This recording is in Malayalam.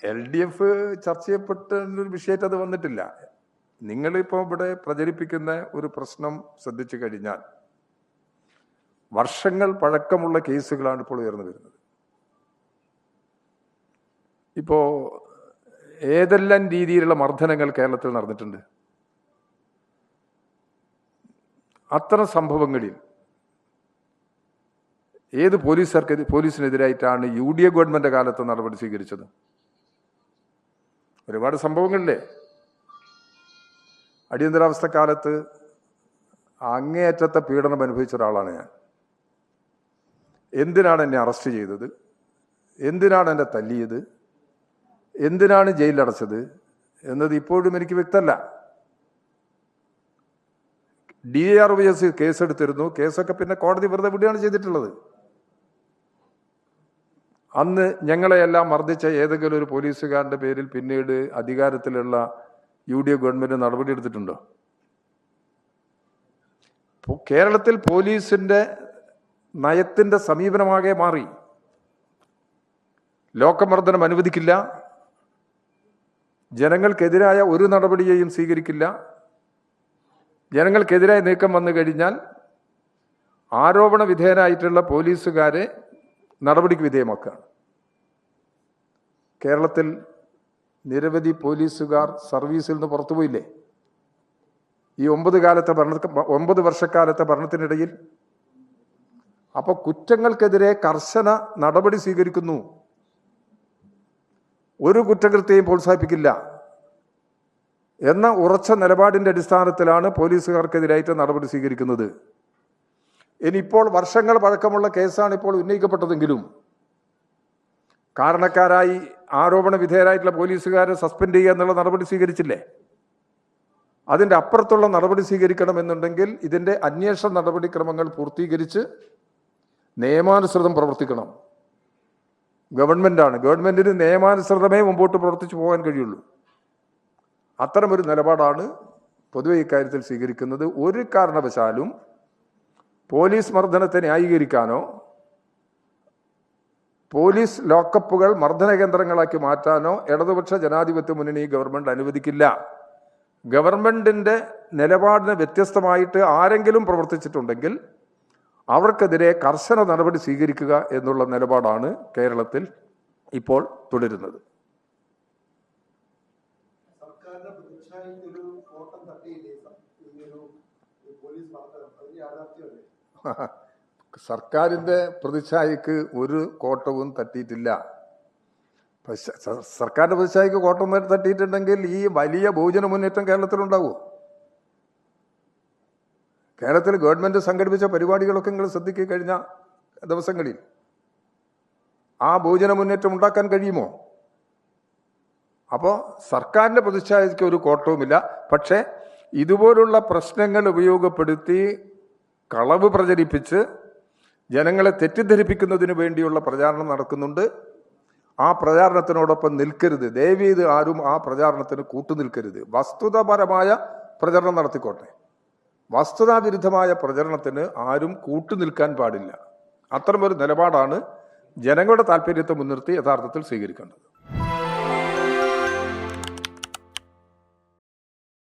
LDF ചർച്ച ചെയ്യപ്പെട്ട ഒരു വിഷയമായിട്ട് അത് വന്നിട്ടില്ല. നിങ്ങളിപ്പോൾ ഇവിടെ പ്രചരിപ്പിക്കുന്ന ഒരു പ്രശ്നം ശ്രദ്ധിച്ചു കഴിഞ്ഞാൽ വർഷങ്ങൾ പഴക്കമുള്ള കേസുകളാണ് ഇപ്പോൾ ഉയർന്നു വരുന്നത്. ഇപ്പോ ഏതെല്ലാം രീതിയിലുള്ള മർദ്ദനങ്ങൾ കേരളത്തിൽ നടന്നിട്ടുണ്ട്. അത്തരം സംഭവങ്ങളിൽ ഏത് പോലീസിനെതിരായിട്ടാണ് UDA ഗവൺമെന്റ് കാലത്ത് നടപടി സ്വീകരിച്ചത്? ഒരുപാട് സംഭവങ്ങളില്ലേ? അടിയന്തരാവസ്ഥ കാലത്ത് അങ്ങേയറ്റത്തെ പീഡനം അനുഭവിച്ച ഒരാളാണ് ഞാൻ. എന്തിനാണ് എന്നെ അറസ്റ്റ് ചെയ്തത്? എന്തിനാണ് എന്നെ തല്ലിയത്? എന്തിനാണ് ജയിലിലടച്ചത് എന്നത് ഇപ്പോഴും എനിക്ക് വ്യക്തമല്ല. DARVS കേസെടുത്തിരുന്നു. കേസൊക്കെ പിന്നെ കോടതി വെറുതെ വിടുകയാണ് ചെയ്തിട്ടുള്ളത്. അന്ന് ഞങ്ങളെയെല്ലാം മർദ്ദിച്ച ഏതെങ്കിലും ഒരു പോലീസുകാരന്റെ പേരിൽ പിന്നീട് അധികാരത്തിലുള്ള UDA ഗവൺമെന്റ് നടപടി എടുത്തിട്ടുണ്ടോ? കേരളത്തിൽ പോലീസിന്റെ നയത്തിന്റെ സമീപനമാകെ മാറി. ലോകമർദ്ദനം അനുവദിക്കില്ല, ജനങ്ങൾക്കെതിരായ ഒരു നടപടിയെയും സ്വീകരിക്കില്ല, ജനങ്ങൾക്കെതിരായ നീക്കം വന്നു കഴിഞ്ഞാൽ ആരോപണ വിധേയനായിട്ടുള്ള പോലീസുകാരെ നടപടിക്ക് വിധേയമാക്കുകയാണ്. കേരളത്തിൽ നിരവധി പോലീസുകാർ സർവീസിൽ നിന്ന് പുറത്തുപോയില്ലേ ഈ 9 വർഷക്കാലത്തെ ഭരണത്തിനിടയിൽ? അപ്പോൾ കുറ്റങ്ങൾക്കെതിരെ കർശന നടപടി സ്വീകരിക്കുന്നു. ഒരു കുറ്റകൃത്യവും പ്രോത്സാഹിപ്പിക്കില്ല എന്ന ഉറച്ച നിലപാടിന്റെ അടിസ്ഥാനത്തിലാണ് പോലീസുകാർക്കെതിരായിട്ട് നടപടി സ്വീകരിക്കുന്നത്. ഇനിയിപ്പോൾ വർഷങ്ങൾ പഴക്കമുള്ള കേസാണ് ഇപ്പോൾ ഉന്നയിക്കപ്പെട്ടതെങ്കിലും കാരണക്കാരായി ആരോപണ വിധേയരായിട്ടുള്ള പോലീസുകാരെ സസ്പെൻഡ് ചെയ്യുക എന്നുള്ള നടപടി സ്വീകരിച്ചില്ലേ? അതിൻ്റെ അപ്പുറത്തുള്ള നടപടി സ്വീകരിക്കണമെന്നുണ്ടെങ്കിൽ ഇതിൻ്റെ അന്വേഷണ നടപടിക്രമങ്ങൾ പൂർത്തീകരിച്ച് നിയമാനുസൃതം പ്രവർത്തിക്കണം. ഗവൺമെന്റിന് നിയമാനുസൃതമേ മുമ്പോട്ട് പ്രവർത്തിച്ചു പോകാൻ കഴിയുള്ളൂ. അത്തരമൊരു നിലപാടാണ് പൊതുവെ ഇക്കാര്യത്തിൽ സ്വീകരിക്കുന്നത്. ഒരു കാരണവശാലും പോലീസ് മർദ്ദനത്തെ ന്യായീകരിക്കാനോ പോലീസ് ലോക്കപ്പുകൾ മർദ്ദന കേന്ദ്രങ്ങളാക്കി മാറ്റാനോ ഇടതുപക്ഷ ജനാധിപത്യ മുന്നണി ഗവൺമെന്റ് അനുവദിക്കില്ല. ഗവൺമെന്റിന്റെ നിലപാടിന് വ്യത്യസ്തമായിട്ട് ആരെങ്കിലും പ്രവർത്തിച്ചിട്ടുണ്ടെങ്കിൽ അവർക്കെതിരെ കർശന നടപടി സ്വീകരിക്കുക എന്നുള്ള നിലപാടാണ് കേരളത്തിൽ ഇപ്പോൾ തുടരുന്നത്. സർക്കാരിന്റെ പ്രതിച്ഛായക്ക് ഒരു കോട്ടവും തട്ടിയിട്ടില്ല. സർക്കാരിന്റെ പ്രതിച്ഛായക്ക് കോട്ടം തട്ടിയിട്ടുണ്ടെങ്കിൽ ഈ വലിയ ബഹുജന മുന്നേറ്റം കേരളത്തിലുണ്ടാവുമോ? കേരളത്തിൽ ഗവൺമെന്റ് സംഘടിപ്പിച്ച പരിപാടികളൊക്കെ നിങ്ങൾ ശ്രദ്ധിക്കുക. കഴിഞ്ഞ ദിവസങ്ങളിൽ ആ ബഹുജന മുന്നേറ്റം ഉണ്ടാക്കാൻ കഴിയുമോ? അപ്പോൾ സർക്കാരിന്റെ പ്രതിച്ഛായക്ക് ഒരു കോട്ടവുമില്ല. പക്ഷേ ഇതുപോലുള്ള പ്രശ്നങ്ങൾ ഉപയോഗപ്പെടുത്തി കളവ് പ്രചരിപ്പിച്ച് ജനങ്ങളെ തെറ്റിദ്ധരിപ്പിക്കുന്നതിന് വേണ്ടിയുള്ള പ്രചാരണം നടക്കുന്നുണ്ട്. ആ പ്രചാരണത്തിനോടൊപ്പം നിൽക്കരുത്. ദയവേത് ആരും ആ പ്രചാരണത്തിന് കൂട്ടുനിൽക്കരുത്. വസ്തുതാപരമായ പ്രചരണം നടത്തിക്കോട്ടെ. വസ്തുതാവിരുദ്ധമായ പ്രചരണത്തിന് ആരും കൂട്ടുനിൽക്കാൻ പാടില്ല. അത്തരമൊരു നിലപാടാണ് ജനങ്ങളുടെ താല്പര്യത്തെ മുൻനിർത്തി യഥാർത്ഥത്തിൽ സ്വീകരിക്കേണ്ടത്.